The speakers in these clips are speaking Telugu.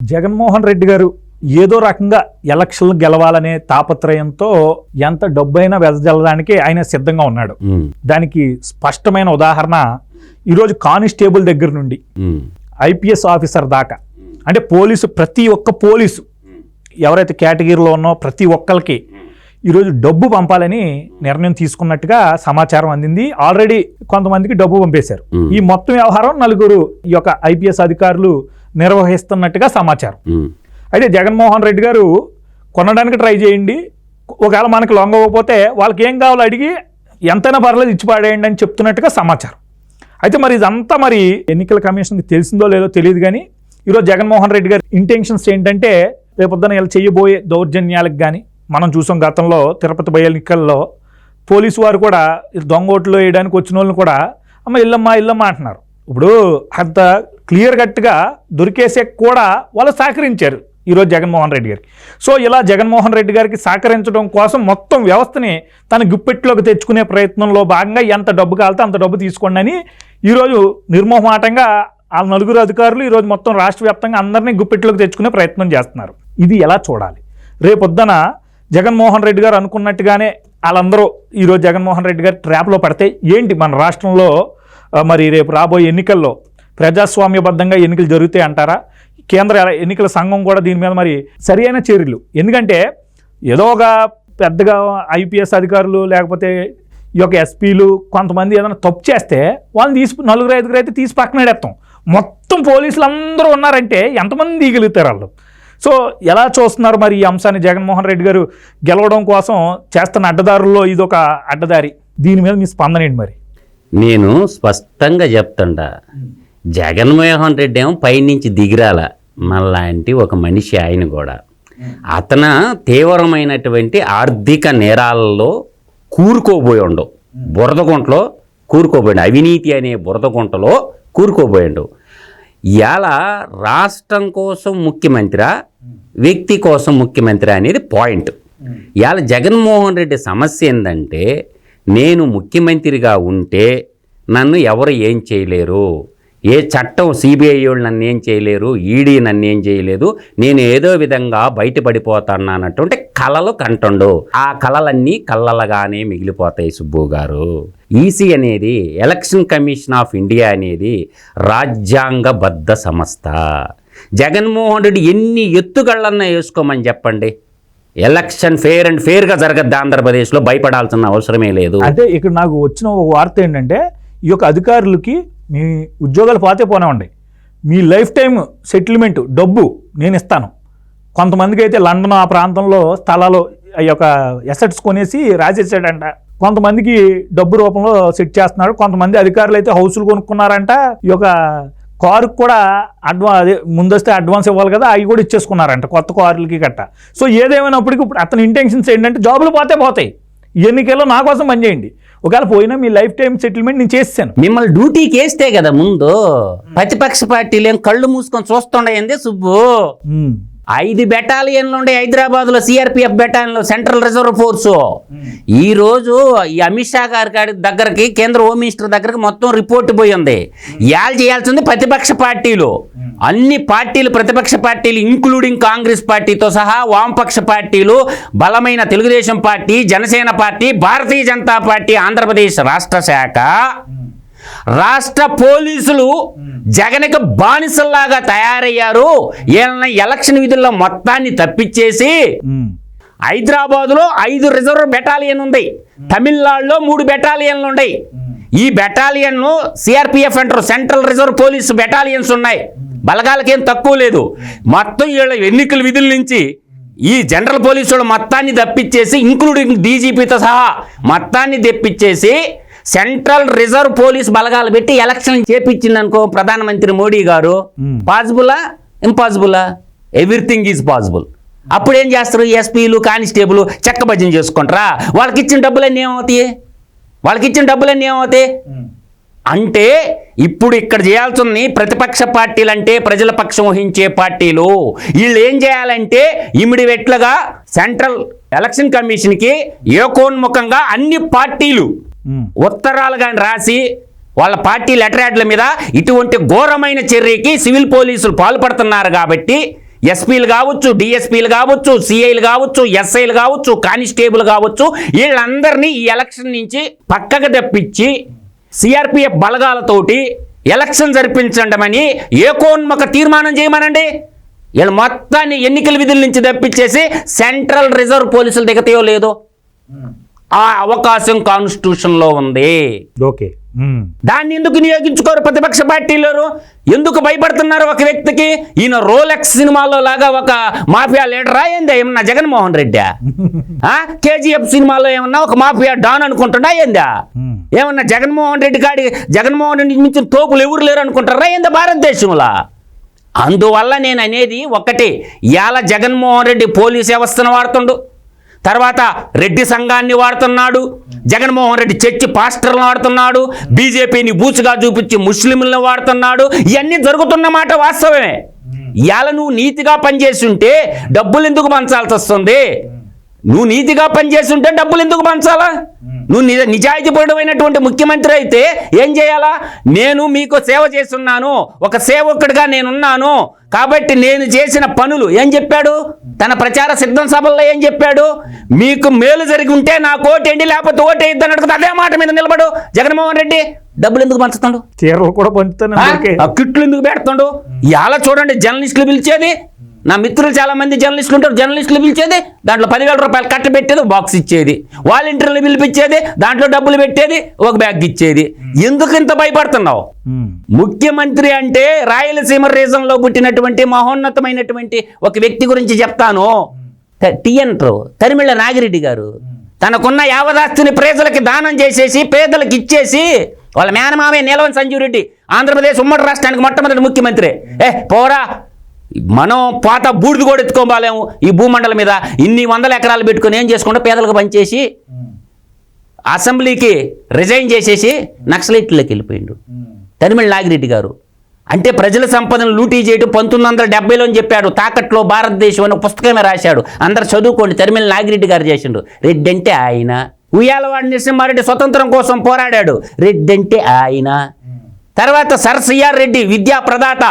జగన్మోహన్ రెడ్డి గారు ఏదో రకంగా ఎలక్షన్లు గెలవాలనే తాపత్రయంతో ఎంత డబ్బైనా వెదజల్లడానికి ఆయన సిద్ధంగా ఉన్నాడు. దానికి స్పష్టమైన ఉదాహరణ ఈరోజు కానిస్టేబుల్ దగ్గర నుండి ఐపీఎస్ ఆఫీసర్ దాకా, అంటే పోలీసు, ప్రతి ఒక్క పోలీసు ఎవరైతే కేటగిరీలో ఉన్నో ప్రతి ఒక్కరికి ఈరోజు డబ్బు పంపాలని నిర్ణయం తీసుకున్నట్టుగా సమాచారం అందింది. ఆల్రెడీ కొంతమందికి డబ్బు పంపేశారు. ఈ మొత్తం వ్యవహారం నలుగురు ఈ యొక్క ఐపీఎస్ అధికారులు నిర్వహిస్తున్నట్టుగా సమాచారం. అయితే జగన్మోహన్ రెడ్డి గారు కొనడానికి ట్రై చేయండి, ఒకవేళ మనకి లొంగకపోతే వాళ్ళకి ఏం కావాలో అడిగి ఎంతైనా పర్లేదు ఇచ్చి పాడేయండి అని చెప్తున్నట్టుగా సమాచారం. అయితే మరి ఇదంతా మరి ఎన్నికల కమిషన్కి తెలిసిందో లేదో తెలియదు, కానీ ఈరోజు జగన్మోహన్ రెడ్డి గారి ఇంటెన్షన్స్ ఏంటంటే రేపొద్దున వీళ్ళు చేయబోయే దౌర్జన్యాలకు కానీ మనం చూసాం. గతంలో తిరుపతి బై ఎన్నికల్లో పోలీసు వారు కూడా దొంగ ఓట్లు వేయడానికి వచ్చిన వాళ్ళని కూడా అమ్మ ఇల్లమ్మా అంటున్నారు. ఇప్పుడు అంత క్లియర్ కట్గా దొరికేసే కూడా వాళ్ళు సహకరించారు ఈరోజు జగన్మోహన్ రెడ్డి గారికి. సో ఇలా జగన్మోహన్ రెడ్డి గారికి సహకరించడం కోసం మొత్తం వ్యవస్థని తన గుప్పెట్లోకి తెచ్చుకునే ప్రయత్నంలో భాగంగా ఎంత డబ్బు కావాలితే అంత డబ్బు తీసుకోండి అని ఈరోజు నిర్మోహమాటంగా ఆ నలుగురు అధికారులు ఈరోజు మొత్తం రాష్ట్ర వ్యాప్తంగా అందరినీ గుప్పెట్లోకి తెచ్చుకునే ప్రయత్నం చేస్తున్నారు. ఇది ఎలా చూడాలి? రేపొద్దున జగన్మోహన్ రెడ్డి గారు అనుకున్నట్టుగానే వాళ్ళందరూ ఈరోజు జగన్మోహన్ రెడ్డి గారు ట్రాప్లో పడితే ఏంటి మన రాష్ట్రంలో మరి రేపు రాబోయే ఎన్నికల్లో ప్రజాస్వామ్యబద్ధంగా ఎన్నికలు జరుగుతాయి అంటారా? కేంద్ర ఎన్నికల సంఘం కూడా దీని మీద మరి సరైన చర్యలు, ఎందుకంటే ఏదో ఒక పెద్దగా ఐపీఎస్ అధికారులు లేకపోతే ఈ యొక్క ఎస్పీలు కొంతమంది ఏదైనా తప్పు చేస్తే వాళ్ళని తీసి నలుగురు ఐదుగురు అయితే తీసి పక్కన పెడతాం. మొత్తం పోలీసులు అందరూ ఉన్నారంటే ఎంతమంది దిగలుగుతారు వాళ్ళు? సో ఎలా చూస్తున్నారు మరి ఈ అంశాన్ని? జగన్మోహన్ రెడ్డి గారు గెలవడం కోసం చేస్తున్న అడ్డదారుల్లో ఇదొక అడ్డదారి. దీని మీద మీ స్పందన ఏంటి మరి? నేను స్పష్టంగా చెప్తుండా, జగన్మోహన్ రెడ్డి ఏమో పైనుంచి దిగిరాల మళ్ళాంటి ఒక మనిషి. ఆయన కూడా అతను తీవ్రమైనటువంటి ఆర్థిక నేరాలలో కూరుకోబోయి ఉండవు, బురదగుంటలో కూరుకోబోయిండు, అవినీతి అనే బురదగుంటలో కూరుకోబోయిండు. ఇవాళ రాష్ట్రం కోసం ముఖ్యమంత్రి, వ్యక్తి కోసం ముఖ్యమంత్రి అనేది పాయింట్. ఇవాళ జగన్మోహన్ రెడ్డి సమస్య ఏంటంటే, నేను ముఖ్యమంత్రిగా ఉంటే నన్ను ఎవరు ఏం చేయలేరు, ఏ చట్టం సిబిఐ వాళ్ళు నన్ను ఏం చేయలేరు, ఈడీ నన్ను ఏం చేయలేదు, నేను ఏదో విధంగా బయటపడిపోతాను అన్నట్టుంటే కలలు కంటుండు. ఆ కలలన్నీ కళ్ళలుగానే మిగిలిపోతాయి సుబ్బు గారు. ఈసీ అనేది, ఎలక్షన్ కమిషన్ ఆఫ్ ఇండియా అనేది రాజ్యాంగబద్ధ సంస్థ. జగన్మోహన్ రెడ్డి ఎన్ని ఎత్తుగళ్ళన్నా వేసుకోమని చెప్పండి, ఎలక్షన్ ఫెయిర్ అండ్ ఫెయిర్గా జరగద్దు ఆంధ్రప్రదేశ్లో, భయపడాల్సిన అవసరమే లేదు. అంటే ఇక్కడ నాకు వచ్చిన ఒక వార్త ఏంటంటే, ఈ యొక్క అధికారులకి మీ ఉద్యోగాలు పోతే పోనివ్వండి, మీ లైఫ్ టైం సెటిల్మెంట్ డబ్బు నేను ఇస్తాను. కొంతమందికి అయితే లండన్ ఆ ప్రాంతంలో స్థలాలు ఈ యొక్క ఎసెట్స్ కొనేసి రాసేసాడంట. కొంతమందికి డబ్బు రూపంలో సెట్ చేస్తున్నాడు. కొంతమంది అధికారులు అయితే హౌసులు కొనుక్కున్నారంట. ఈ యొక్క కారుకు కూడా ముందొస్తే అడ్వాన్స్ ఇవ్వాలి కదా, అవి కూడా ఇచ్చేసుకున్నారంట కొత్త కారులకి గట్ట. సో ఏదేమైనప్పటికీ ఇప్పుడు అతని ఇంటెన్షన్స్ ఏంటంటే జాబులు పోతాయి, ఎన్నికల్లో నా కోసం పనిచేయండి, ఒకవేళ పోయినా మీ లైఫ్ టైం సెటిల్మెంట్ నేను చేస్తాను. మిమ్మల్ని డ్యూటీకి వేస్తే కదా ముందు ప్రతిపక్ష పార్టీలు ఏం కళ్ళు మూసుకొని చూస్తుండే సుబ్బు. 5 బెటాలియన్లు ఉండే హైదరాబాద్లో, సిఆర్పిఎఫ్ బెటాలియన్లో, సెంట్రల్ రిజర్వ్ ఫోర్సు. ఈరోజు ఈ అమిత్ షా గారి దగ్గరికి, కేంద్ర హోమ్ మినిస్టర్ దగ్గరికి మొత్తం రిపోర్ట్ పోయి ఉంది. ఇవాళ చేయాల్సింది ప్రతిపక్ష పార్టీలు, అన్ని పార్టీలు, ప్రతిపక్ష పార్టీలు ఇంక్లూడింగ్ కాంగ్రెస్ పార్టీతో సహా వామపక్ష పార్టీలు, బలమైన Telugu Desam party, Janasena party, Bharatiya Janata party, Andhra Pradesh రాష్ట్ర శాఖ, రాష్ట్ర పోలీసులు జగన్కి బానిసల్లాగా తయారయ్యారు. వీళ్ళని ఎలక్షన్ విధుల్లో మొత్తాన్ని తప్పించేసి హైదరాబాద్లో 5 రిజర్వ్ బెటాలియన్ ఉంది, తమిళనాడులో 3 బెటాలియన్లు ఉన్నాయి. ఈ బెటాలియన్ను సిఆర్పిఎఫ్ అంటారు, సెంట్రల్ రిజర్వ్ పోలీస్ బెటాలియన్స్ ఉన్నాయి. బలగాలకేం తక్కువ లేదు. మొత్తం వీళ్ళ ఎన్నికల విధుల నుంచి ఈ జనరల్ పోలీసు వాళ్ళు మొత్తాన్ని తప్పించేసి, ఇంక్లూడింగ్ డీజీపీతో సహా మొత్తాన్ని తెప్పించేసి సెంట్రల్ రిజర్వ్ పోలీస్ బలగాలు పెట్టి ఎలక్షన్ చేపించింది అనుకో ప్రధానమంత్రి మోడీ గారు. పాసిబులా? ఇంపాసిబులా? Everything is possible. అప్పుడు ఏం చేస్తారు? ఎస్పీలు, కానిస్టేబుల్ చెక్క భజన చేసుకుంటారా? వాళ్ళకి ఇచ్చిన డబ్బులన్నీ ఏమవుతాయి? అంటే ఇప్పుడు ఇక్కడ చేయాల్సింది, ప్రతిపక్ష పార్టీలు అంటే ప్రజల పక్షం వహించే పార్టీలు, వీళ్ళు ఏం చేయాలంటే ఇమిడియట్లుగా సెంట్రల్ ఎలక్షన్ కమిషన్కి ఏకోన్ముఖంగా అన్ని పార్టీలు ఉత్తరాలు కానీ రాసి వాళ్ళ పార్టీ లెటర్ యాడ్ల మీద ఇటువంటి ఘోరమైన చర్యకి సివిల్ పోలీసులు పాల్పడుతున్నారు కాబట్టి ఎస్పీలు కావచ్చు, డిఎస్పీలు కావచ్చు, సిఐలు కావచ్చు, ఎస్ఐలు కావచ్చు, కానిస్టేబుల్ కావచ్చు, వీళ్ళందరినీ ఈ ఎలక్షన్ నుంచి పక్కకు తప్పించి సిఆర్పిఎఫ్ బలగాలతోటి ఎలక్షన్ జరిపించడమని ఏకోన్ముఖ తీర్మానం చేయమనండి. వీళ్ళు మొత్తాన్ని ఎన్నికల విధుల నుంచి తప్పించేసి సెంట్రల్ రిజర్వ్ పోలీసులు దిగతాయో లేదో ఆ అవకాశం కాన్స్టిట్యూషన్లో ఉంది. ఓకే, దాన్ని ఎందుకు వినియోగించుకోరు ప్రతిపక్ష పార్టీలు? ఎందుకు భయపడుతున్నారు ఒక వ్యక్తికి? ఈయన రోలెక్స్ సినిమాలో లాగా ఒక మాఫియా లీడరా ఏందా ఏమన్నా జగన్మోహన్ రెడ్డి? కేజీఎఫ్ సినిమాలో ఏమన్నా ఒక మాఫియా డాన్ అనుకుంటున్నా ఏందా? ఏమన్నా జగన్మోహన్ రెడ్డి మించిన తోపులు ఎవరు లేరు అనుకుంటారా ఏందా భారతదేశంలో? అందువల్ల నేను అనేది ఒకటి, ఇవాళ జగన్మోహన్ రెడ్డి పోలీస్ వ్యవస్థను వాడుతుండు, తర్వాత రెడ్డి సంఘాన్ని వాడుతున్నాడు, జగన్మోహన్ రెడ్డి చర్చి పాస్టర్లను వాడుతున్నాడు, బీజేపీని బూచుగా చూపించి ముస్లింలను వాడుతున్నాడు. ఇవన్నీ జరుగుతున్న మాట వాస్తవమే. ఇవాళ నువ్వు నీతిగా పనిచేసి ఉంటే డబ్బులు ఎందుకు పంచాల్సి వస్తుంది? నువ్వు నీతిగా పనిచేసి ఉంటే డబ్బులు ఎందుకు పంచాలా? నువ్వు నిజాయితీపరుడమైనటువంటి ముఖ్యమంత్రి అయితే ఏం చేయాలా? నేను మీకు సేవ చేస్తున్నాను, ఒక సేవకుడిగా నేనున్నాను కాబట్టి నేను చేసిన పనులు ఏం చెప్పాడు? తన ప్రచార సిద్ధం సభల్లో ఏం చెప్పాడు? మీకు మేలు జరిగి ఉంటే నాకు ఓటేయండి, లేకపోతే ఓటేయద్దని అడుగుతా. అదే మాట మీద నిలబడు జగన్మోహన్ రెడ్డి. డబ్బులు ఎందుకు పంచుతాడు? చీరలు కూడా పంచుతాను, కిట్లు ఎందుకు పెడుతుండు? ఇలా చూడండి, జర్నలిస్టులు పిలిచేది, నా మిత్రులు చాలా మంది జర్నలిస్టులు ఉంటారు, జర్నలిస్టులు పిలిచేది దాంట్లో 10,000 రూపాయలు కట్ట పెట్టేది, బాక్స్ ఇచ్చేది. వాలంటీర్లు పిలిపించేది, దాంట్లో డబ్బులు పెట్టేది, ఒక బ్యాగ్ ఇచ్చేది. ఎందుకు ఇంత భయపడుతున్నావు? ముఖ్యమంత్రి అంటే రాయలసీమ రీజన్లో పుట్టినటువంటి మహోన్నతమైనటువంటి ఒక వ్యక్తి గురించి చెప్తాను. తరిమిళ్ళ నాగిరెడ్డి గారు తనకున్న యావదాస్తిని ప్రజలకి దానం చేసేసి పేదలకు ఇచ్చేసి, వాళ్ళ మేనమామే నీలవన్ సంజీవ్ రెడ్డి ఆంధ్రప్రదేశ్ ఉమ్మడి రాష్ట్రానికి మొట్టమొదటి ముఖ్యమంత్రి. పోరా, మనం పాత బూడిది కూడా ఎత్తుకోబాలేము ఈ భూమండలం మీద. ఇన్ని 100 ఎకరాలు పెట్టుకుని ఏం చేసుకుంటే పేదలకు పనిచేసి అసెంబ్లీకి రిజైన్ చేసేసి నక్సలైట్లోకి వెళ్ళిపోయిండు తరిమిళ్ళ నాగిరెడ్డి గారు. అంటే ప్రజల సంపదను లూటీ చేయడం 1970లో అని చెప్పాడు. తాకట్లో భారతదేశం అని పుస్తకమే రాశాడు, అందరు చదువుకోండి. తరిమిళ్ళ నాగిరెడ్డి గారు చేసిండు. రెడ్డి అంటే ఆయన. ఉయ్యాలవాడి నరసింహారెడ్డి స్వతంత్రం కోసం పోరాడాడు, రెడ్డి అంటే ఆయన. తర్వాత సర్ సిఆర్ రెడ్డి విద్యా ప్రదాత,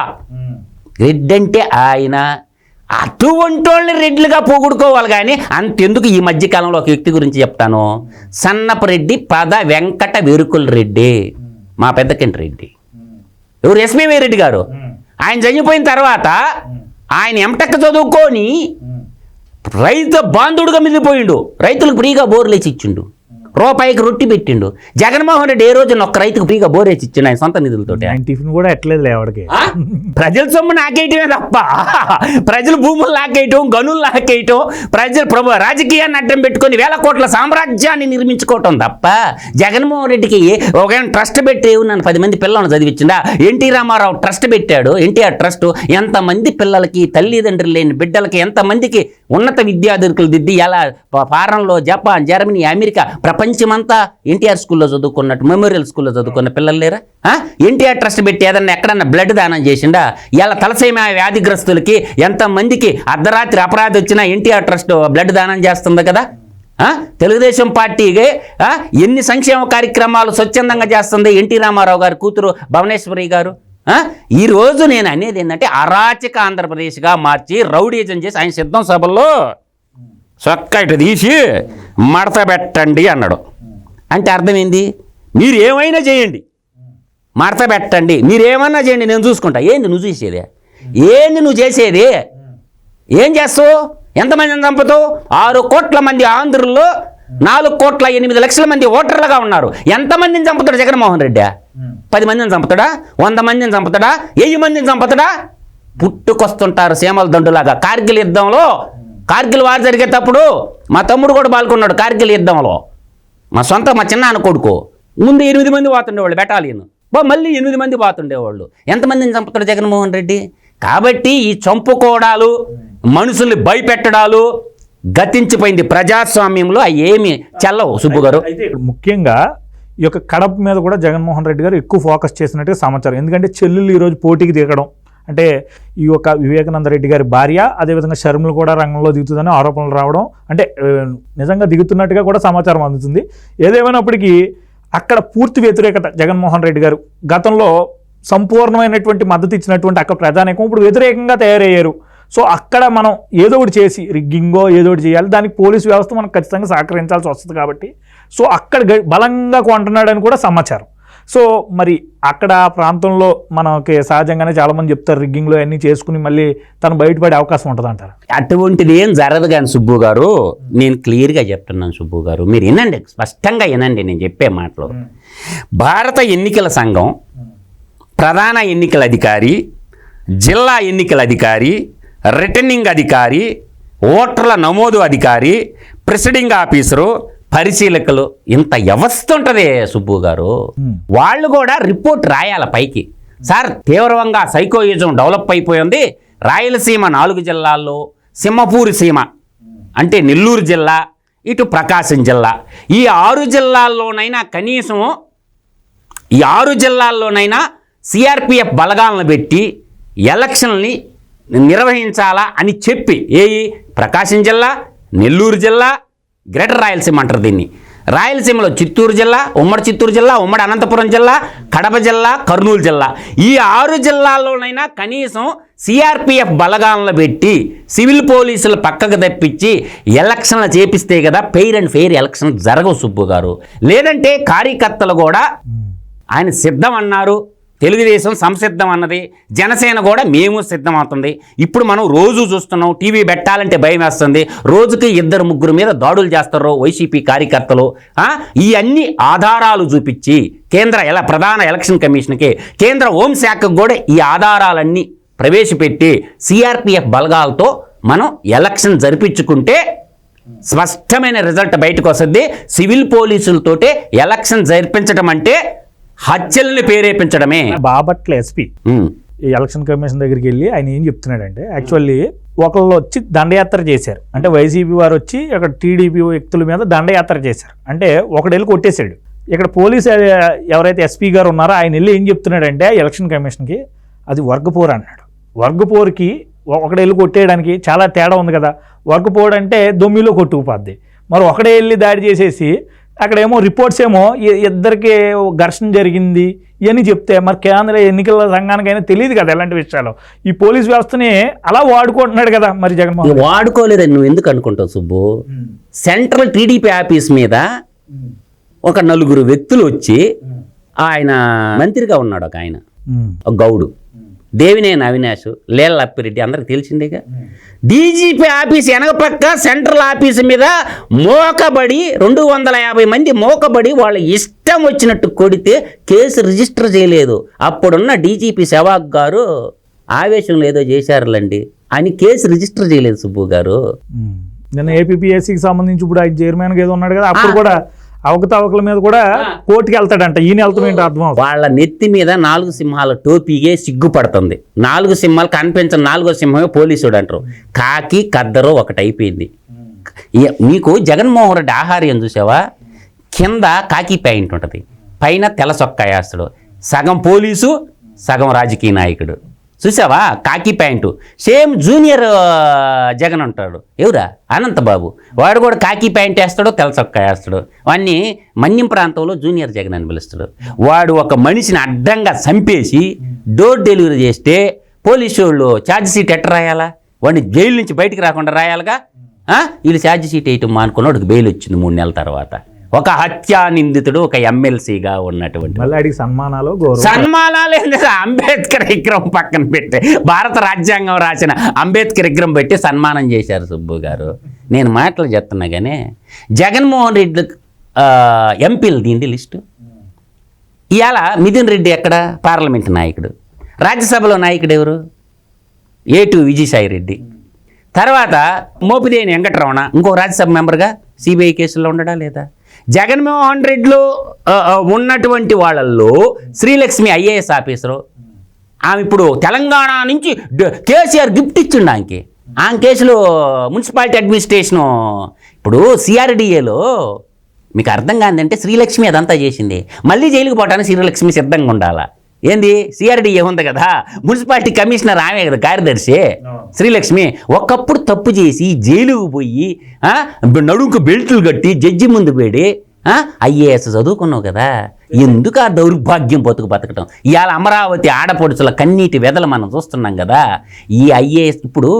రెడ్డి అంటే ఆయన. అటువంటి వాళ్ళని రెడ్లుగా పోగొడుకోవాలి. కానీ అంతెందుకు ఈ మధ్యకాలంలో ఒక వ్యక్తి గురించి చెప్తాను. సన్నపు రెడ్డి పద వెంకట వెరుకుల రెడ్డి, మా పెద్దకంటి రెడ్డి. ఎవరు? ఎస్బీవై రెడ్డి గారు. ఆయన చనిపోయిన తర్వాత ఆయన ఎంటెక్ చదువుకొని రైతు బాంధుడుగా మిగిలిపోయిండు. రైతులకు ఫ్రీగా బోర్లు వేసి ఇచ్చిండు, రూపాయికి రొట్టి పెట్టిండు. జగన్మోహన్ రెడ్డి ఏ రోజున ఒక్క రైతుకు ఫ్రీగా బోర్ వేసి ఇచ్చిండు ఆయన సొంత నిధులతో. టిఫిన్ కూడా ఎట్లేదు లేవాడికి. ప్రజల సొమ్ము నాకేయటమే తప్ప ప్రజల భూములు లాకేయటం, గనులు లాకేయటం, రాజకీయాన్ని అడ్డం పెట్టుకొని 1000 కోట్ల సామ్రాజ్యాన్ని నిర్మించుకోవటం తప్ప జగన్మోహన్ రెడ్డికి ఒక ట్రస్ట్ పెట్టి నన్ను 10 మంది పిల్లలను చదివించిందా? ఎన్టీ రామారావు ట్రస్ట్ పెట్టాడు, ఎన్టీఆర్ ట్రస్ట్. ఎంతమంది పిల్లలకి, తల్లిదండ్రులు లేని బిడ్డలకి ఎంతమందికి ఉన్నత విద్యార్థులు దిద్ది ఎలా ఫారెన్లో, జపాన్, జర్మనీ, అమెరికా, ప్రపంచమంతా ఎన్టీఆర్ స్కూల్లో చదువుకున్నట్టు మెమోరియల్ స్కూల్లో చదువుకున్న పిల్లలు లేరా? ఎన్టీఆర్ ట్రస్ట్ పెట్టి ఏదన్నా ఎక్కడన్నా బ్లడ్ దానం చేసిండా? ఇలా తలసేమ వ్యాధిగ్రస్తులకి ఎంతమందికి అర్ధరాత్రి అపరాధి వచ్చినా ఎన్టీఆర్ ట్రస్ట్ బ్లడ్ దానం చేస్తుంది కదా. తెలుగుదేశం పార్టీకి ఎన్ని సంక్షేమ కార్యక్రమాలు స్వచ్ఛందంగా చేస్తుంది ఎన్టీ రామారావు గారి కూతురు భువనేశ్వరి గారు. ఈరోజు నేను అనేది ఏంటంటే అరాచక ఆంధ్రప్రదేశ్గా మార్చి రౌడీజం చేసి ఆయన సిద్ధం సభల్లో చొక్క ఇటు తీసి మడత పెట్టండి అన్నాడు. అంటే అర్థమైంది, మీరు ఏమైనా చేయండి, మడత పెట్టండి, మీరు ఏమన్నా చేయండి, నేను చూసుకుంటా. ఏంది నువ్వు చూసేది? ఏంది నువ్వు చేసేది? ఏం చేస్తావు? ఎంతమందిని చంపుతావు? 6 కోట్ల మంది ఆంధ్రుల్లో 4,8,00,000 మంది ఓటర్లుగా ఉన్నారు. ఎంతమందిని చంపుతాడు జగన్మోహన్ రెడ్డి? 10 మందిని చంపుతాడా? 100 మందిని చంపుతాడా? 1000 మందిని చంపుతాడా? పుట్టుకొస్తుంటారు సీమల దండులాగా. కార్గిల్ యుద్ధంలో, కార్గిల్ వార్ జరిగేటప్పుడు మా తమ్ముడు కూడా పాల్గొన్నాడు కార్గిల్ యుద్ధంలో. మా చిన్నాన్న కొడుకు. ముందు 8 మంది పోతుండేవాళ్ళు బెటాలియన్, మళ్ళీ 8 మంది పోతుండేవాళ్ళు. ఎంతమందిని చంపుతాడు జగన్మోహన్ రెడ్డి? కాబట్టి ఈ చంపుకోవడాలు, మనుషుల్ని భయపెట్టడాలు గతించిపోయింది. ప్రజాస్వామ్యంలో అవి ఏమి చెల్లవు సుబ్బు గారు. ముఖ్యంగా ఈ యొక్క కడప మీద కూడా జగన్మోహన్ రెడ్డి గారు ఎక్కువ ఫోకస్ చేసినట్టుగా సమాచారం. ఎందుకంటే చెల్లెళ్ళు ఈరోజు పోటీకి దిగడం, అంటే ఈ యొక్క వివేకానంద రెడ్డి గారి భార్య, అదేవిధంగా షర్మిల కూడా రంగంలో దిగుతుందని ఆరోపణలు రావడం, అంటే నిజంగా దిగుతున్నట్టుగా కూడా సమాచారం అందుతుంది. ఏదేమైనప్పటికీ అక్కడ పూర్తి వ్యతిరేకత. జగన్మోహన్ రెడ్డి గారు గతంలో సంపూర్ణమైనటువంటి మద్దతు ఇచ్చినటువంటి అక్కడ ప్రజానీకం ఇప్పుడు వ్యతిరేకంగా తయారయ్యారు. సో అక్కడ మనం ఏదో ఒకటి చేసి రిగ్గింగో ఏదో ఒకటి చేయాలి, దానికి పోలీసు వ్యవస్థ మనం ఖచ్చితంగా సహకరించాల్సి వస్తుంది కాబట్టి సో అక్కడ బలంగా కొంటున్నాడని కూడా సమాచారం. సో మరి అక్కడ ఆ ప్రాంతంలో మనకి సహజంగానే చాలామంది చెప్తారు రిగ్గింగ్లో అన్నీ చేసుకుని మళ్ళీ తను బయటపడే అవకాశం ఉంటుంది అంటారు. అటువంటిది ఏం జరగదు కానీ సుబ్బు గారు, నేను క్లియర్గా చెప్తున్నాను సుబ్బు గారు, మీరు వినండి, స్పష్టంగా వినండి నేను చెప్పే మాటలు. భారత ఎన్నికల సంఘం ప్రధాన ఎన్నికల అధికారి, జిల్లా ఎన్నికల అధికారి, రిటర్నింగ్ అధికారి, ఓటర్ల నమోదు అధికారి, ప్రిసైడింగ్ ఆఫీసరు, పరిశీలకులు, ఇంత వ్యవస్థ ఉంటుంది సుబ్బు గారు. వాళ్ళు కూడా రిపోర్ట్ రాయాల పైకి, సార్ తీవ్రంగా సైకోయిజం డెవలప్ అయిపోయింది రాయలసీమ 4 జిల్లాల్లో, సింహపూరి సీమ అంటే నెల్లూరు జిల్లా, ఇటు ప్రకాశం జిల్లా, ఈ 6 జిల్లాల్లోనైనా కనీసం ఈ 6 జిల్లాల్లోనైనా సిఆర్పిఎఫ్ బలగాలను పెట్టి ఎలక్షన్ని నిర్వహించాలా అని చెప్పి, ప్రకాశం జిల్లా, నెల్లూరు జిల్లా, గ్రేటర్ రాయలసీమ అంటారు దీన్ని. రాయలసీమలో చిత్తూరు జిల్లా, ఉమ్మడి చిత్తూరు జిల్లా, ఉమ్మడి అనంతపురం జిల్లా, కడప జిల్లా, కర్నూలు జిల్లా, ఈ 6 జిల్లాల్లోనైనా కనీసం సిఆర్పిఎఫ్ బలగాలను పెట్టి సివిల్ పోలీసులు పక్కకు తప్పించి ఎలక్షన్లు చేపిస్తే కదా ఫెయిర్ అండ్ ఫెయిర్ ఎలక్షన్ జరగవు సుబ్బు గారు. లేదంటే కార్యకర్తలు కూడా ఆయన సిద్ధం అన్నారు, తెలుగుదేశం సంసిద్ధం అన్నది, జనసేన కూడా మేము సిద్ధం అవుతుంది. ఇప్పుడు మనం రోజు చూస్తున్నాం, టీవీ పెట్టాలంటే భయం వేస్తుంది, రోజుకి 2-3 మీద దాడులు చేస్తారు వైసీపీ కార్యకర్తలు. ఈ అన్ని ఆధారాలు చూపించి ప్రధాన ఎలక్షన్ కమిషన్కి, కేంద్ర హోంశాఖకు కూడా ఈ ఆధారాలన్నీ ప్రవేశపెట్టి సిఆర్పిఎఫ్ బలగాలతో మనం ఎలక్షన్ జరిపించుకుంటే స్పష్టమైన రిజల్ట్ బయటకు వస్తుంది. సివిల్ పోలీసులతోటే ఎలక్షన్ జరిపించడం అంటే హత్యల్ని ప్రేరేపించడమే. బాపట్ల ఎస్పీ ఈ ఎలక్షన్ కమిషన్ దగ్గరికి వెళ్ళి ఆయన ఏం చెప్తున్నాడంటే, యాక్చువల్లీ ఒకళ్ళు వచ్చి దండయాత్ర చేశారు, అంటే వైసీపీ వారు వచ్చి అక్కడ టీడీపీ వ్యక్తుల మీద దండయాత్ర చేశారు, అంటే ఒకడు వెళ్ళి కొట్టేశాడు. ఇక్కడ పోలీసు ఎవరైతే ఎస్పీ గారు ఉన్నారో ఆయన వెళ్ళి ఏం చెప్తున్నాడంటే ఎలక్షన్ కమిషన్కి, అది వర్గపోరు అన్నాడు. వర్గపోరుకి ఒకడు వెళ్ళి కొట్టేయడానికి చాలా తేడా ఉంది కదా. వర్గపోరు అంటే దొమ్మిలో కొట్టుకుపోద్ది, మరి ఒకడే వెళ్ళి దాడి చేసేసి అక్కడేమో రిపోర్ట్స్ ఏమో ఇద్దరికి ఘర్షణ జరిగింది ఇవన్నీ చెప్తే మరి కేంద్ర ఎన్నికల సంఘానికైనా తెలియదు కదా ఎలాంటి విషయాలు. ఈ పోలీస్ వ్యవస్థని అలా వాడుకుంటున్నాడు కదా మరి జగన్మోహన్. వాడుకోలేదని నువ్వు ఎందుకు అనుకుంటావు సుబ్బు? సెంట్రల్ టీడీపీ ఆఫీస్ మీద ఒక 4 వ్యక్తులు వచ్చి, ఆయన మంత్రిగా ఉన్నాడు ఒక ఆయన, ఒక గౌడు, దేవినేని అవినాష్, లేళ్ళ అప్పిరెడ్డి, అందరికి తెలిసిందేగా. డీజీపీ ఆఫీస్ వెనకపక్క సెంట్రల్ ఆఫీస్ మీద మోకబడి 250 మంది మోకబడి వాళ్ళ ఇష్టం వచ్చినట్టు కొడితే కేసు రిజిస్టర్ చేయలేదు. అప్పుడున్న డీజీపీ సెవాగ్ గారు ఆవేశంలో ఏదో చేశారులండి అని కేసు రిజిస్టర్ చేయలేదు సుబ్బు గారు. నిన్న ఏపీపీఎస్సీకి సంబంధించి ఇప్పుడు ఆయన చైర్మన్గా ఏదో ఉన్నాడు కదా, అప్పుడు కూడా అవకతవకల మీద కూడా కోర్టుకి వెళ్తాడంట. ఈయన వెళ్తామేంటి అర్థం. వాళ్ళ నెత్తి మీద 4 సింహాల టోపీగే సిగ్గుపడుతుంది. 4 సింహాలు కనిపించిన 4వ సింహమే పోలీసుడు అంటారు. కాకి కద్దరు ఒకటి అయిపోయింది. నీకు జగన్మోహన్ రెడ్డి ఆహార్యం చూసావా? కింద కాకి ప్యాంట్ ఉంటుంది, పైన తెల్ల చొక్కా వేస్తాడు, సగం పోలీసు సగం రాజకీయ నాయకుడు. చూసావా కాకి ప్యాంటు? సేమ్ జూనియర్ జగన్ ఉంటాడు, ఎవరా అనంతబాబు, వాడు కూడా కాకి ప్యాంట్ వేస్తాడు, తెల్ల చొక్కా వేస్తాడు. వాడిని మన్యం ప్రాంతంలో జూనియర్ జగన్ అని పిలుస్తాడు. వాడు ఒక మనిషిని అడ్డంగా చంపేసి డోర్ డెలివరీ చేస్తే పోలీసు వాళ్ళు ఛార్జ్ షీట్ ఎట్ట రాయాలా? వాడిని జైలు నుంచి బయటికి రాకుండా రాయాలిగా. వీళ్ళు ఛార్జ్ షీట్ వేయటం మానుకున్న వాడికి బెయిల్ వచ్చింది 3 నెలల తర్వాత. ఒక హత్యా నిందితుడు, ఒక ఎమ్మెల్సీగా ఉన్నటువంటి సన్మానాలు అంబేద్కర్ విగ్రహం పక్కన పెట్టి, భారత రాజ్యాంగం రాసిన అంబేద్కర్ విగ్రహం పెట్టి సన్మానం చేశారు సుబ్బు గారు. నేను మాటలు చెప్తున్నా కానీ జగన్మోహన్ రెడ్డి ఎంపీలు దీండి లిస్టు. ఇవాళ మిథున్ రెడ్డి ఎక్కడ? పార్లమెంట్ నాయకుడు. రాజ్యసభలో నాయకుడు ఎవరు? A2 విజయసాయి రెడ్డి. తర్వాత మోపిదేని వెంకటరమణ ఇంకో రాజ్యసభ మెంబర్గా సిబిఐ కేసుల్లో ఉండడా లేదా? జగన్మోహన్ రెడ్డిలో ఉన్నటువంటి వాళ్ళల్లో శ్రీలక్ష్మి ఐఏఎస్ ఆఫీసరు, ఆమె ఇప్పుడు తెలంగాణ నుంచి కేసీఆర్ గిఫ్ట్ ఇచ్చిండు ఆమెకి. ఆమె కేసులో మున్సిపాలిటీ అడ్మినిస్ట్రేషను ఇప్పుడు సిఆర్డిఏలో మీకు అర్థం కాదంటే శ్రీలక్ష్మి అదంతా చేసింది. మళ్ళీ జైలుకు పోవడానికి శ్రీలక్ష్మి సిద్ధంగా ఉండాలా? ఏంది సిఆర్డిఏ ఉంది కదా, మున్సిపాలిటీ కమిషనర్ ఆమె కదా కార్యదర్శి శ్రీలక్ష్మి. ఒకప్పుడు తప్పు చేసి జైలుకు పోయి నడుముకు బెల్టులు కట్టి జడ్జి ముందు పెడి ఐఏఎస్ చదువుకున్నావు కదా, ఎందుకు ఆ దౌర్భాగ్యం బతకటం? ఇవాళ అమరావతి ఆడపడుచుల కన్నీటి వెదలు మనం చూస్తున్నాం కదా. ఈ ఐఏఎస్ ఇప్పుడు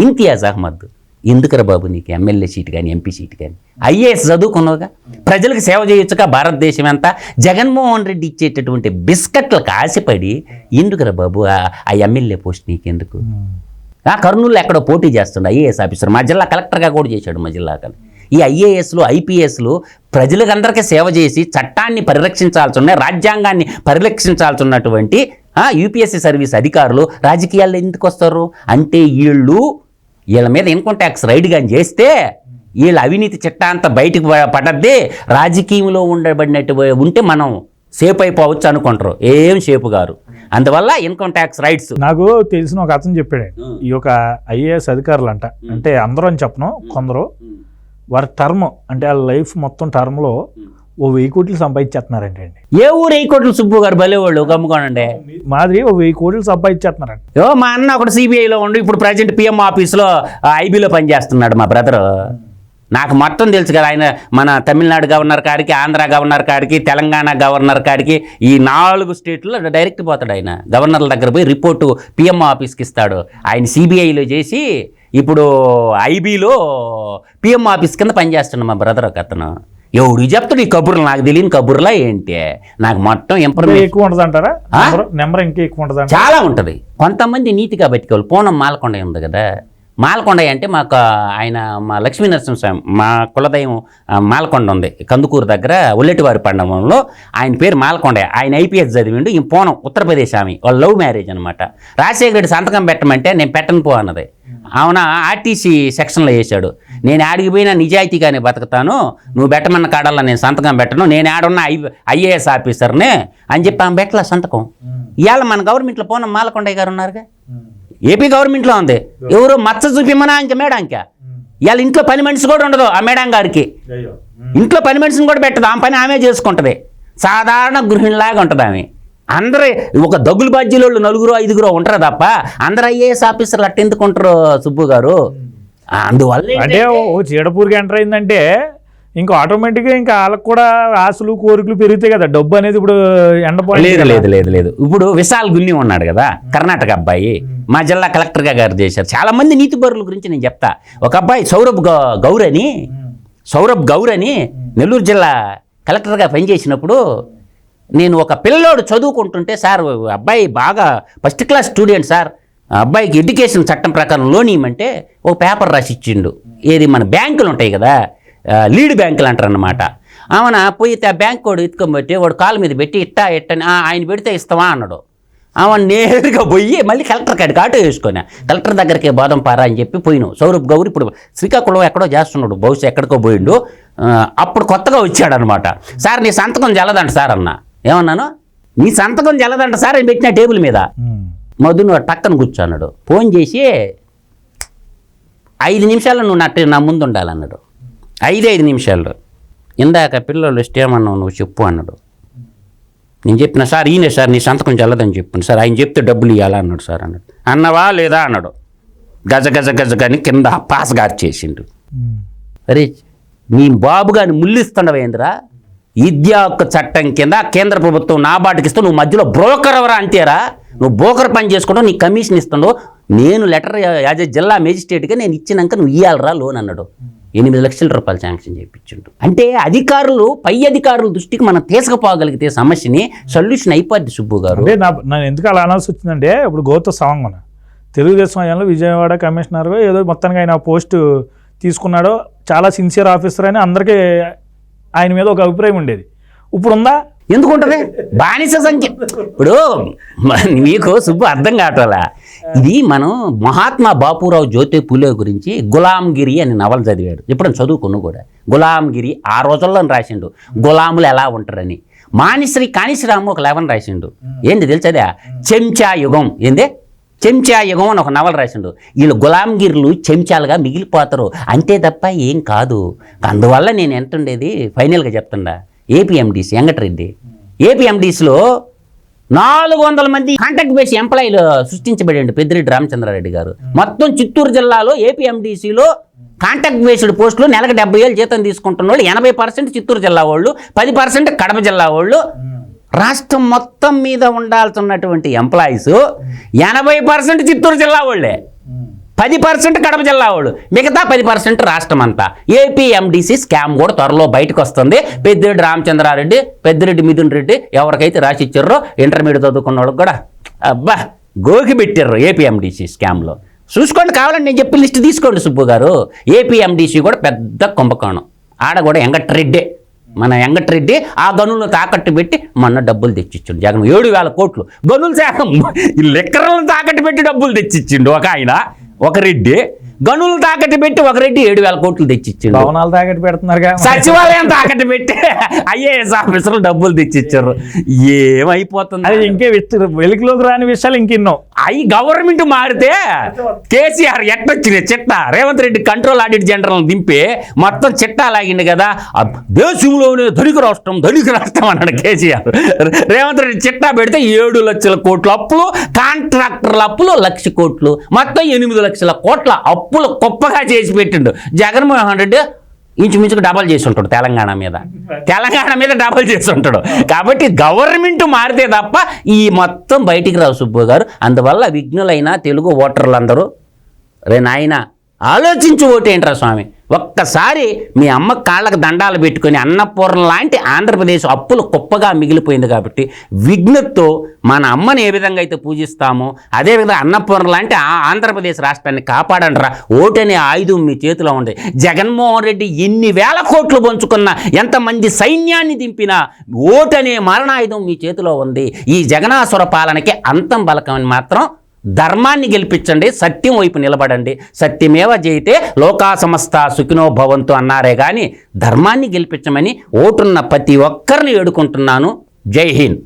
ఇంతియాజ్ అహ్మద్ ఎందుకురా బాబు నీకు ఎమ్మెల్యే సీట్ కానీ ఎంపీ సీట్ కానీ? ఐఏఎస్ చదువుకున్నావుగా, ప్రజలకు సేవ చేయొచ్చుగా. భారతదేశం అంతా జగన్మోహన్ రెడ్డి ఇచ్చేటటువంటి బిస్కెట్లకు ఆశపడి ఎందుకురా బాబు ఆ ఎమ్మెల్యే పోస్ట్ నీకెందుకు? కర్నూలులో ఎక్కడో పోటీ చేస్తుండే ఐఏఎస్ ఆఫీసర్, మా జిల్లా కలెక్టర్గా కూడా చేశాడు మా జిల్లాకి. ఈ ఐఏఎస్లు ఐపీఎస్లు ప్రజలకందరికీ సేవ చేసి చట్టాన్ని పరిరక్షించాల్సి ఉన్నాయి, రాజ్యాంగాన్ని పరిరక్షించాల్సి ఉన్నటువంటి యూపీఎస్సీ సర్వీస్ అధికారులు రాజకీయాల్లో ఎందుకు వస్తారు అంటే వీళ్ళ మీద ఇన్కమ్ ట్యాక్స్ రైడ్ కానీ చేస్తే వీళ్ళ అవినీతి చిట్టా అంతా బయటకు పడద్దే, రాజకీయంలో ఉంటే మనం సేఫ్ అయిపోవచ్చు అనుకుంటారు. ఏం సేఫ్ గారు. అందువల్ల ఇన్కమ్ ట్యాక్స్ రైట్స్. నాకు తెలిసిన ఒక అతను చెప్పాడు, ఈ యొక్క ఐఏఎస్ అధికారులు అంటే అందరూ అని చెప్పను, కొందరు వారి టర్మ్ అంటే వాళ్ళ లైఫ్ మొత్తం టర్మ్లో 1000 కోట్లు సంపాదించేస్తున్నారంటే అండి. ఏ ఊరు 1000 కోట్లు సుబ్బు గారు భలేవాళ్ళు కమ్ముకోనండి. మాదిరి 1000 కోట్లు సంపాదించేస్తున్నారండి. మా అన్న ఒకటి సిబిఐలో ఉండి ఇప్పుడు ప్రజెంట్ పిఎం ఆఫీస్లో ఐబీలో పనిచేస్తున్నాడు మా బ్రదరు. నాకు మొత్తం తెలుసు కదా, ఆయన మన తమిళనాడు గవర్నర్ కాడికి, ఆంధ్ర గవర్నర్ కాడికి, తెలంగాణ గవర్నర్ కాడికి, ఈ 4 స్టేట్లో డైరెక్ట్ పోతాడు. ఆయన గవర్నర్ల దగ్గర పోయి రిపోర్టు పిఎం ఆఫీస్కి ఇస్తాడు. ఆయన సిబిఐలో చేసి ఇప్పుడు ఐబీలో పిఎం ఆఫీస్ కింద పనిచేస్తున్నాడు మా బ్రదర్ ఒక అతను. ఎవడు చెప్తాడు ఈ కబుర్లు? నాకు తెలియని కబుర్లా ఏంటి? నాకు మొత్తం ఇన్ఫర్మేషన్ ఎక్కువ ఉంటుంది అంటారా? నెంబర్ ఇంకా ఎక్కువ ఉంటుంది? చాలా ఉంటుంది. కొంతమంది నీతిగా బతికేవాళ్ళు. పూనం మాలకొండ ఉంది కదా, మాలకొండ అంటే మాకు ఆయన మా లక్ష్మీ నరసింహస్వామి మా కులదైవం మాలకొండ ఉంది కందుకూరు దగ్గర ఒల్లెటివారి పండగంలో. ఆయన పేరు మాలకొండ. ఆయన ఐపీఎస్ చదివిండు. ఈ పూనం ఉత్తరప్రదేశ్ ఆమె, వాళ్ళ లవ్ మ్యారేజ్ అనమాట. రాజశేఖర రెడ్డి సంతకం పెట్టమంటే నేను పెట్టను పో అన్నది. అవునా, ఆర్టీసీ సెక్షన్లో వేశాడు. నేను ఆడిగిపోయినా నిజాయితీగానే బతుకుతాను, నువ్వు పెట్టమన్న కాడల్లా నేను సంతకం పెట్టను, నేను ఆడున్న ఐఏఎస్ ఆఫీసర్నే అని చెప్పి ఆమె పెట్టలే సంతకం. ఇవాళ మన గవర్నమెంట్లో పూనం మాలకొండయ్య గారు ఉన్నారుగా, ఏపీ గవర్నమెంట్లో ఉంది. ఎవరు మచ్చ చూపిమనా ఇంక మేడాంక. ఇవాళ ఇంట్లో పని మనిషి కూడా ఉండదు ఆ మేడం గారికి. ఇంట్లో పని మనిషిని కూడా పెట్టదు, ఆమె పని ఆమె చేసుకుంటుంది. సాధారణ గృహిణిలాగా ఉంటుంది ఆమె. అందరూ ఒక దగ్గులు బాధ్యులు 4-5 ఉంటారు తప్ప అందరు ఐఏఎస్ ఆఫీసర్లు అట్టెందుకు ఉంటారు సుబ్బు గారు? అందువల్ల అంటే చీడపూరికి ఎంటర్ అయిందంటే ఇంకా ఆటోమేటిక్గా ఇంకా వాళ్ళకు కూడా ఆశలు కోరికలు పెరుగుతాయి కదా. డబ్బు అనేది ఇప్పుడు లేదు. ఇప్పుడు విశాల్ గున్ని ఉన్నాడు కదా, కర్ణాటక అబ్బాయి, మా జిల్లా కలెక్టర్గా గారు చేశారు. చాలా మంది నీతి పరుల గురించి నేను చెప్తా. ఒక అబ్బాయి సౌరభ్ గౌర్ అని నెల్లూరు జిల్లా కలెక్టర్గా పనిచేసినప్పుడు నేను ఒక పిల్లోడు చదువుకుంటుంటే, సార్ అబ్బాయి బాగా ఫస్ట్ క్లాస్ స్టూడెంట్ సార్, అబ్బాయికి ఎడ్యుకేషన్ చట్టం ప్రకారం లోన్ ఇవ్వమంటే ఒక పేపర్ రాసి ఇచ్చిండు. ఏది మన బ్యాంకులు ఉంటాయి కదా, లీడ్ బ్యాంకులు అంటారు అన్నమాట. ఆమెన పోయితే ఆ బ్యాంక్ వాడు ఎత్తుకొని వాడు కాలు మీద పెట్టి ఇట్టని ఆయన పెడితే ఇస్తావా అన్నాడు. ఆమె నేరుగా పోయి మళ్ళీ కలెక్టర్ కాడికి ఆటో వేసుకొని కలెక్టర్ దగ్గరికి బాదం పారా అని చెప్పి పోయినావు. సౌరభ్ గౌర్ ఇప్పుడు శ్రీకాకుళం ఎక్కడో చేస్తున్నాడు, బహుశా ఎక్కడికో పోయిండు. అప్పుడు కొత్తగా వచ్చాడనమాట. సార్ నీ సంతకం జల్లదంట సార్ అన్న. ఏమన్నాను? నీ సంతకం జల్లదంట సార్ అని పెట్టిన టేబుల్ మీద. మధును పక్కన కూర్చోన్నాడు. ఫోన్ చేసి 5 నిమిషాలు నువ్వు నా ముందు ఉండాలన్నాడు. 5 నిమిషాలు. ఇందాక పిల్లలు ఇష్టేమన్నావు నువ్వు చెప్పు అన్నాడు. నేను చెప్పిన సార్ ఈయనే సార్ నీ సంతకం చల్లదని చెప్పాను సార్, ఆయన చెప్తే డబ్బులు ఇవ్వాలా అన్నాడు సార్ అన్నాడు. అన్నవా లేదా అన్నాడు. గజ కానీ కింద పాస్ గార్చేసిండు. అరే మీ బాబు గారిని ముల్లిస్తుండవేంద్రా? విద్యా హక్కు చట్టం కింద కేంద్ర ప్రభుత్వం నాబార్డుకి ఇస్తావు, నువ్వు మధ్యలో బ్రోకర్ ఎవరా అంతేరా? నువ్వు బ్రోకర్ పని చేసుకుంటావు, నీకు కమిషన్ ఇస్తుండవు. నేను లెటర్ యాజ్ జిల్లా మేజిస్ట్రేట్గా నేను ఇచ్చినాక నువ్వు ఇవ్వాలరా లోన్ అన్నాడు. 8 లక్షల రూపాయలు శాంక్షన్ చేయించుండు. అంటే అధికారులు, పై అధికారుల దృష్టికి మనం తీసుకుపోగలిగితే సమస్యని సొల్యూషన్ అయిపోద్ది సుబ్బు గారు. అంటే నేను ఎందుకు అలా అనాల్సి వచ్చిందంటే, ఇప్పుడు గౌతమ్ సవాంగ్ తెలుగుదేశం హయాంలో విజయవాడ కమిషనర్గా ఏదో మొత్తానికి ఆయన పోస్టు తీసుకున్నాడో, చాలా సిన్సియర్ ఆఫీసర్ అని అందరికీ ఆయన మీద ఒక అభిప్రాయం ఉండేది. ఇప్పుడు ఉందా? ఎందుకుంటుంది? బానిస సంఖ్య. ఇప్పుడు మీకు సుబ్బు అర్థం కావట్లా. ఇది మనం మహాత్మా బాపురావు జ్యోతి పూలే గురించి గులాంగిరి అని నవల చదివాడు. ఎప్పుడైనా చదువుకున్నా కూడా గులాంగిరి ఆ రోజుల్లో రాసిండు. గులాములు ఎలా ఉంటారని. మానిశ్రీ కానిశ్రాము ఒక 11 రాసిండు. ఏంటి తెలుసదా? చెంచా యుగం. ఏందే చెంచా యుగం అని ఒక నవల రాసిండు. వీళ్ళు గులాంగిర్లు చెంచాలుగా మిగిలిపోతారు అంతే తప్ప ఏం కాదు. అందువల్ల నేను ఎంత ఉండేది ఫైనల్గా చెప్తుండా, ఏపీఎండిసి వెంకటరెడ్డి ఏపీఎండిసిలో 400 మంది కాంట్రాక్ట్ బేస్ ఎంప్లాయీలు సృష్టించబడండి పెద్దిరెడ్డి రామచంద్రారెడ్డి గారు. మొత్తం చిత్తూరు జిల్లాలో ఏపీఎండిసిలో కాంటాక్ట్ బేస్డ్ పోస్టులు నెలకు 70,000 జీతం తీసుకుంటున్న వాళ్ళు 80% చిత్తూరు జిల్లా వాళ్ళు, 10% కడప జిల్లా వాళ్ళు. రాష్ట్రం మొత్తం మీద ఉండాల్సినటువంటి ఎంప్లాయీస్ 80% చిత్తూరు జిల్లా వాళ్ళే, 10% కడప జిల్లా వాళ్ళు, మిగతా 10% రాష్ట్రం అంతా. ఏపీఎండిసి స్కామ్ కూడా త్వరలో బయటకు వస్తుంది. పెద్దిరెడ్డి రామచంద్రారెడ్డి, పెద్దిరెడ్డి మిథున్ రెడ్డి ఎవరికైతే రాసి ఇచ్చారో ఇంటర్మీడియట్ చదువుకున్న వాళ్ళకి కూడా అబ్బా గోకి పెట్టారు ఏపీఎండిసి స్కామ్లో. చూసుకోండి, కావాలండి నేను చెప్పిన లిస్ట్ తీసుకోండి సుబ్బు గారు. ఏపీఎండిసి కూడా పెద్ద కుంభకోణం. ఆడ కూడా వెంకటరెడ్డే, మన వెంకటరెడ్డి ఆ గనులను తాకట్టు పెట్టి మొన్న డబ్బులు తెచ్చిచ్చిండు జగన్ 7,000 కోట్లు. గనులు శాఖ లెక్కర్లను తాకట్టు పెట్టి డబ్బులు తెచ్చిచ్చిండు ఒక ఆయన, ఒక రెడ్డి. గనులు తాకట్టు పెట్టి ఒక రెడ్డి 7,000 కోట్లు తెచ్చిచ్చిండు. భవనాలు తాకట్టు పెడుతున్నారు, సచివాలయం తాకట్టు పెట్టి ఐఏఎస్ ఆఫీసర్లు డబ్బులు తెచ్చిచ్చారు. ఏమైపోతుంది అది ఇంకే వెలుగులోకి రాని విషయాలు ఇంకెన్నో. అవి గవర్నమెంట్ మారితే కేసీఆర్ ఎట్టొచ్చినాయి చిట్టా, Revanth Reddy control audit general దింపి మొత్తం చిట్టా లాగిండు కదా. దేశంలోనే ధనిక రాష్ట్రం అన్నాడు కేసీఆర్. రేవంత్ రెడ్డి చిట్టా పెడితే 7 లక్షల కోట్ల అప్పులు, కాంట్రాక్టర్ల అప్పులు 1,00,000 కోట్లు, మొత్తం 8 లక్షల కోట్ల అప్పులు గొప్పగా చేసి పెట్టిండు. జగన్మోహన్ రెడ్డి ఇంచుమించుకు డబల్ చేసి ఉంటాడు తెలంగాణ మీద డబల్ చేసి ఉంటాడు. కాబట్టి గవర్నమెంట్ మారితే తప్ప ఈ మొత్తం బయటికి రావు సుబ్బు గారు. అందువల్ల విఘ్నులైన తెలుగు ఓటర్లందరూ రే నాయన ఆలోచించి ఓటేంట్రా స్వామి. ఒక్కసారి మీ అమ్మ కాళ్ళకు దండాలు పెట్టుకొని అన్నపూర్ణ లాంటి ఆంధ్రప్రదేశ్ అప్పులు కుప్పగా మిగిలిపోయింది. కాబట్టి విఘ్నతతో మన అమ్మని ఏ విధంగా అయితే పూజిస్తామో అదేవిధంగా అన్నపూర్ణ లాంటి ఆంధ్రప్రదేశ్ రాష్ట్రాన్ని కాపాడండిరా. ఓటనే ఆయుధం మీ చేతిలో ఉంది. జగన్మోహన్ రెడ్డి ఎన్ని వేల కోట్లు పంచుకున్నా, ఎంతమంది సైన్యాన్ని దింపినా ఓటనే మరణాయుధం మీ చేతిలో ఉంది. ఈ జగనాసుర పాలనకి అంతం బలకమని మాత్రం ధర్మాన్ని గెలిపించండి, సత్యం వైపు నిలబడండి. సత్యమేవ జయితే లోకా సమస్త సుఖినో భవంతు అన్నారే కానీ ధర్మాన్ని గెలిపించమని ఓటున్న ప్రతి ఒక్కరిని వేడుకుంటున్నాను. జై హింద్.